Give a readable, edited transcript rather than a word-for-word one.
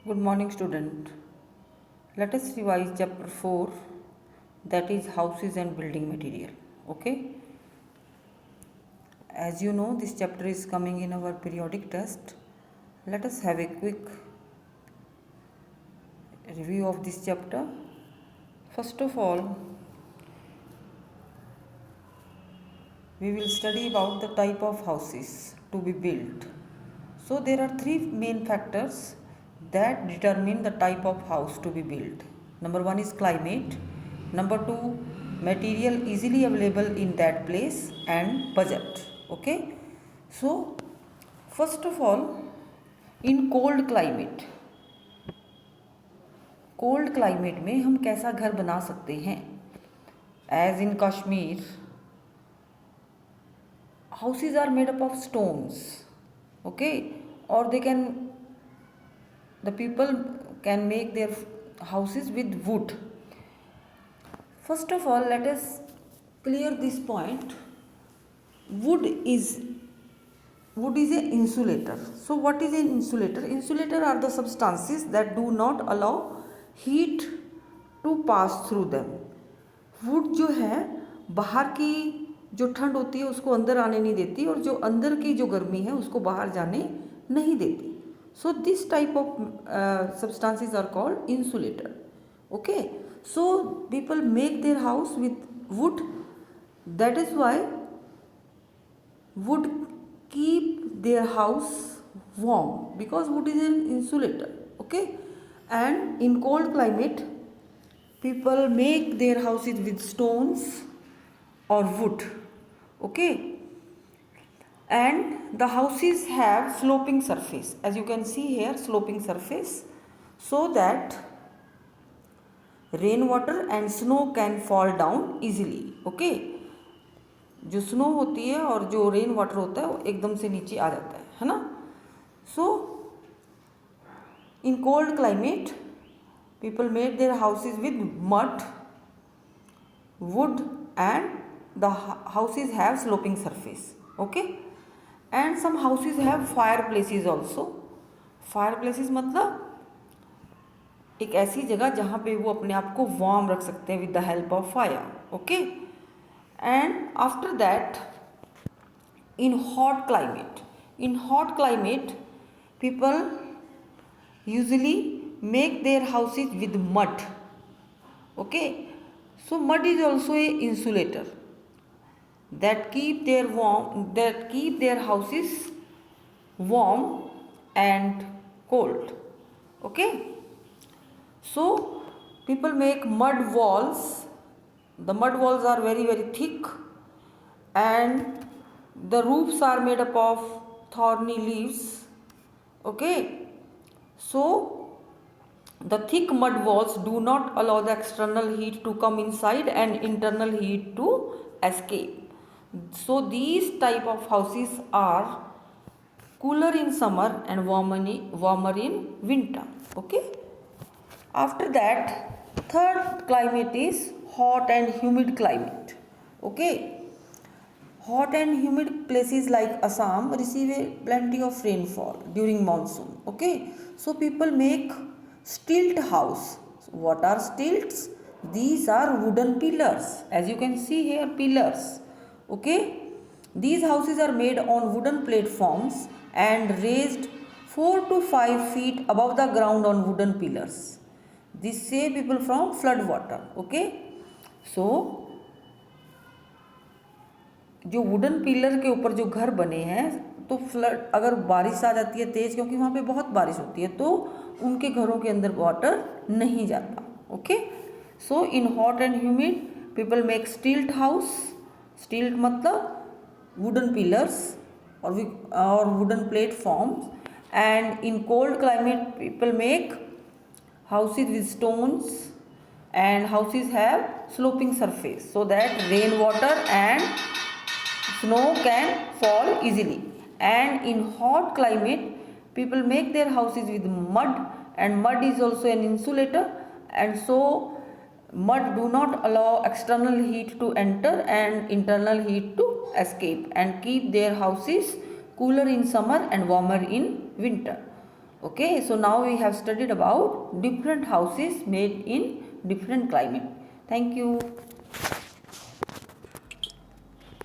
Good morning, student. Let us revise chapter 4, that is houses and building material. Okay, as you know, this chapter is coming in our periodic test. Let us have a quick review of this chapter. First of all, we will study about the type of houses to be built. So, there are three main factors that determine the type of house to be built. Number one is climate, number two, material easily available in that place, and budget. Okay, so first of all, in cold climate में हम कैसा घर बना सकते हैं? As in Kashmir, houses are made up of stones, okay, or the people can make their houses with wood. First of all, let us clear this point. Wood is an insulator. So what is an insulator? Insulator are the substances that do not allow heat to pass through them. Would जो है बाहर की जो ठंड होती है उसको अंदर आने नहीं देती और जो अंदर की जो गर्मी है उसको बाहर जाने नहीं देती. So this type of substances are called insulator. Okay, so people make their house with wood. That is why wood keep their house warm because wood is an insulator. Okay, and in cold climate people make their houses with stones or wood. Okay, and the houses have sloping surface, as you can see here, sloping surface, so that rain water and snow can fall down easily. Okay, जो snow होती है और जो rain water होता है वो एकदम से नीचे आ जाता है ना. So in cold climate people made their houses with mud, wood, and the houses have sloping surface. Okay, and some houses have fireplaces also. Fireplaces मतलब एक ऐसी जगह जहाँ पे वो अपने आप को वार्म रख सकते हैं with the help of fire. Okay, and after that, in hot climate people usually make their houses with mud. Okay, so mud is also a insulator that keep their houses warm and cold. Okay, so people make mud walls. The mud walls are very thick and the roofs are made up of thorny leaves. Okay, so the thick mud walls do not allow the external heat to come inside and internal heat to escape. So these type of houses are cooler in summer and warmer in winter. Okay, after that, third climate is hot and humid climate. Okay, hot and humid places like Assam receive a plenty of rainfall during monsoon. Okay, so people make stilt house. What are stilts? These are wooden pillars, as you can see here, pillars. Okay, these houses are made on wooden platforms and raised 4 to 5 feet above the ground on wooden pillars. This save people from flood water. Okay, so जो wooden pillar के ऊपर जो घर बने हैं तो flood, अगर बारिश आ जाती है तेज, क्योंकि वहाँ पे बहुत बारिश होती है, तो उनके घरों के अंदर वाटर नहीं जाता. Okay, so in hot and humid people make स्टिल्ट हाउस. स्टिल्ट मतलब वुडन पिलर्स और wooden platforms. And in cold climate people make houses with stones and houses have sloping surface so that rain water and snow can fall easily. And in hot climate people make their houses with mud, and mud is also an insulator, and so mud do not allow external heat to enter and internal heat to escape, and keep their houses cooler in summer and warmer in winter. Okay, so now we have studied about different houses made in different climate. Thank you.